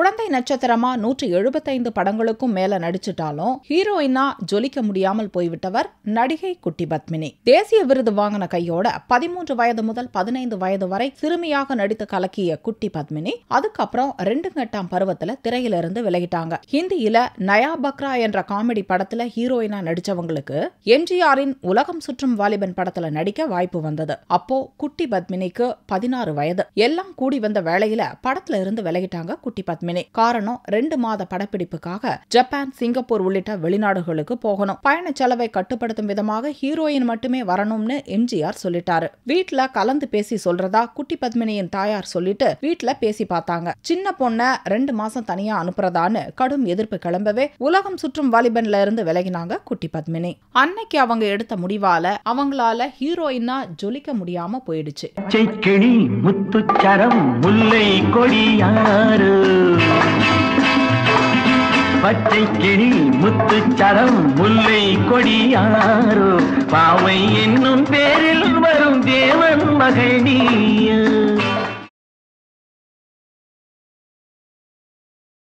குழந்தை நட்சத்திரமா 175 படங்களுக்கும் மேல நடிச்சிட்டாலும் ஹீரோயினா ஜொலிக்க முடியாமல் போய்விட்டவர் நடிகை குட்டி பத்மினி. தேசிய விருது வாங்கின கையோட 13 வயது முதல் 15 வயது வரை சிறுமியாக நடித்து கலக்கிய குட்டி பத்மினி அதுக்கப்புறம் 2 பருவத்துல திரையிலிருந்து விலகிட்டாங்க. ஹிந்தியில நயா பக்ரா என்ற காமெடி படத்துல ஹீரோயினா நடிச்சவங்களுக்கு எம்ஜிஆரின் உலகம் சுற்றும் வாலிபன் படத்துல நடிக்க வாய்ப்பு வந்தது. அப்போ குட்டி பத்மினிக்கு 16 வயது. எல்லாம் கூடி வந்த வேளையில படத்துல இருந்து விலகிட்டாங்க குட்டி பத்மினி. காரணம் 2 மாத படப்பிடிப்புக்காக ஜப்பான், சிங்கப்பூர் உள்ளிட்ட வெளிநாடுகளுக்கு போகணும். பயண செலவை கட்டுப்படுத்தும் விதமாக ஹீரோயின் மட்டுமே வரணும்னு எம்ஜிஆர் சொல்லிட்டாரு. வீட்ல கலந்து பேசி சொல்றதா குட்டி பத்மினியின் தாயார் சொல்லிட்டு வீட்ல பேசி பார்த்தாங்க. சின்ன பொண்ண 2 மாசம் தனியா அனுப்புறதான்னு கடும் எதிர்ப்பு கிளம்பவே உலகம் சுற்றும் வாலிபன்ல இருந்து விலகினாங்க குட்டி பத்மினி. அன்னைக்கு அவங்க எடுத்த முடிவால அவங்களால ஹீரோயினா ஜொலிக்க முடியாம போயிடுச்சு. கிளி முத்துச்சரம் முல்லை கொடியாறு, பச்சை கிளி முத்துச்சரம் முல்லை கொடியாறு, பாவை என்னும் பேரில் வரும் தேவன் மகள் நீ.